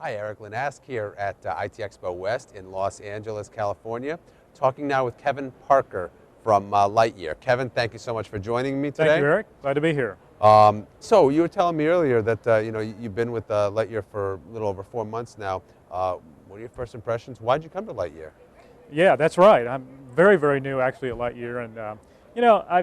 Hi, Erik. Linask here at IT Expo West in Los Angeles, California. Talking now with Kevin Parker from Lightyear. Kevin, thank you so much for joining me today. Thank you, Eric. Glad to be here. So you were telling me earlier that you've been with Lightyear for a little over 4 months now. What are your first impressions? Why did you come to Lightyear? Yeah, that's right. I'm very, very new actually at Lightyear, and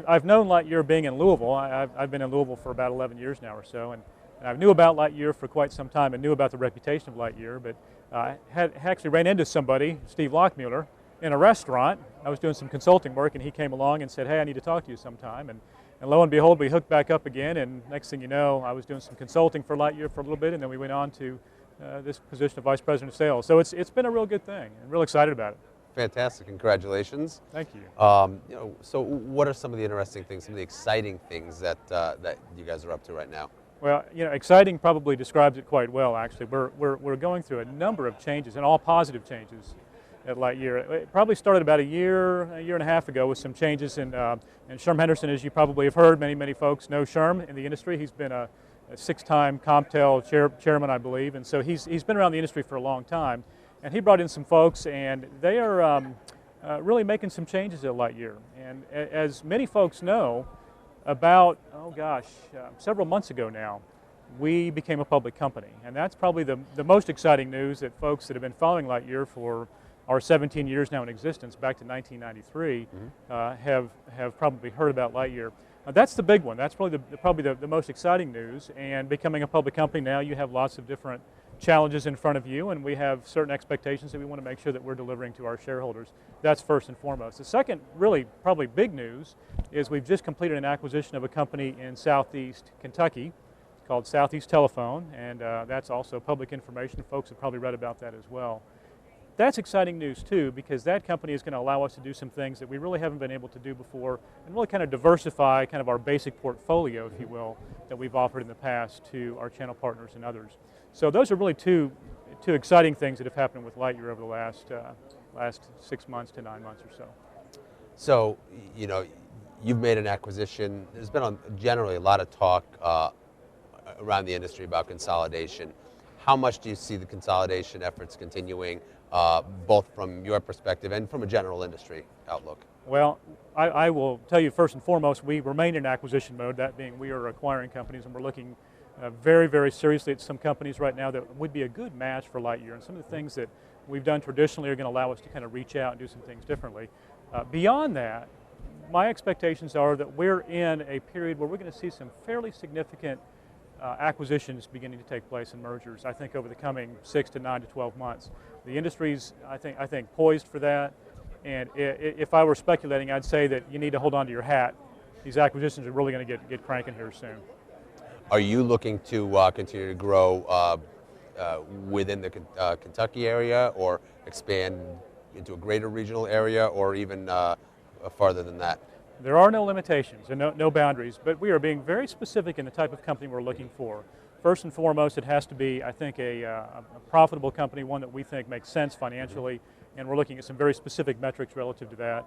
I've known Lightyear being in Louisville. I've been in Louisville for about 11 years now or so, and I knew about Lightyear for quite some time and knew about the reputation of Lightyear, but had actually ran into somebody, Steve Lockmuller, in a restaurant. I was doing some consulting work, and he came along and said, "Hey, I need to talk to you sometime." And lo and behold, we hooked back up again, and next thing you know, I was doing some consulting for Lightyear for a little bit, and then we went on to this position of Vice President of Sales. So it's been a real good thing, and real excited about it. Fantastic. Congratulations. Thank you. So what are some of the interesting things, some of the exciting things that you guys are up to right now? Well, exciting probably describes it quite well, actually. We're going through a number of changes, and all positive changes at Lightyear. It probably started about a year and a half ago with some changes in Sherm Henderson, as you probably have heard. Many folks know Sherm in the industry. He's been a 6-time CompTel chairman, I believe, and so he's been around the industry for a long time. And he brought in some folks, and they are really making some changes at Lightyear. And as many folks know, about, several months ago now, we became a public company. And that's probably the most exciting news that folks that have been following Lightyear for our 17 years now in existence, back to 1993, have probably heard about Lightyear. That's the big one. That's probably the most exciting news. And becoming a public company now, you have lots of different challenges in front of you, and we have certain expectations that we want to make sure that we're delivering to our shareholders. That's first and foremost. The second, really probably big news, is we've just completed an acquisition of a company in Southeast Kentucky called Southeast Telephone, and that's also public information. Folks have probably read about that as well. That's exciting news too, because that company is going to allow us to do some things that we really haven't been able to do before, and really kind of diversify kind of our basic portfolio, if you will, that we've offered in the past to our channel partners and others. So those are really two exciting things that have happened with Lightyear over the last 6 months to 9 months or so. So, you've made an acquisition. There's been generally a lot of talk around the industry about consolidation. How much do you see the consolidation efforts continuing, both from your perspective and from a general industry outlook? Well, I will tell you first and foremost, we remain in acquisition mode, that being we are acquiring companies, and we're looking very, very seriously at some companies right now that would be a good match for Lightyear, and some of the things that we've done traditionally are going to allow us to kind of reach out and do some things differently. Beyond that, my expectations are that we're in a period where we're going to see some fairly significant acquisitions beginning to take place in mergers, I think, over the coming 6 to 9 to 12 months. The industry's, I think, poised for that, and if I were speculating, I'd say that you need to hold on to your hat. These acquisitions are really going to get cranking here soon. Are you looking to continue to grow within the Kentucky area, or expand into a greater regional area, or even farther than that? There are no limitations and no boundaries, but we are being very specific in the type of company we're looking for. First and foremost, it has to be, I think, a profitable company, one that we think makes sense financially, and we're looking at some very specific metrics relative to that.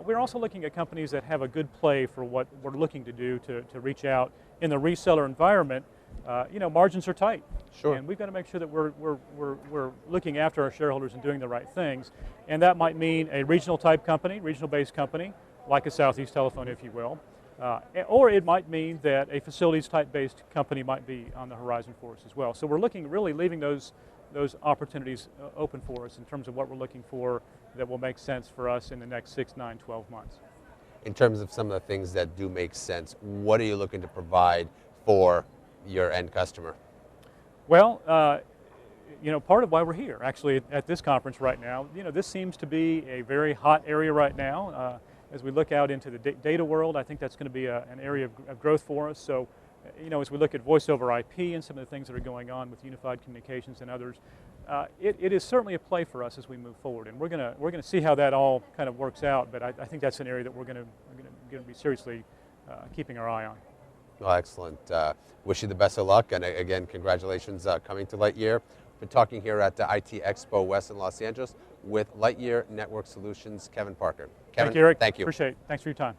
We're also looking at companies that have a good play for what we're looking to do to reach out. In the reseller environment, margins are tight. Sure. And we've got to make sure that we're looking after our shareholders and doing the right things. And that might mean a regional type company, regional-based company, like a Southeast Telephone, if you will. Or it might mean that a facilities type-based company might be on the horizon for us as well. So we're really leaving those opportunities open for us in terms of what we're looking for that will make sense for us in the next 6, 9, 12 months. In terms of some of the things that do make sense, what are you looking to provide for your end customer? Well, part of why we're here, actually, at this conference right now, this seems to be a very hot area right now. As we look out into the data world, I think that's going to be an area of growth for us. So, as we look at voice over IP and some of the things that are going on with unified communications and others, it is certainly a play for us as we move forward, and we're going to see how that all kind of works out. But I think that's an area that we're going to be seriously keeping our eye on. Well, excellent. Wish you the best of luck, and again, congratulations coming to Lightyear. Been talking here at the IT Expo West in Los Angeles with Lightyear Network Solutions, Kevin Parker. Kevin, thank you, Erik. Thank you. Appreciate it. Thanks for your time.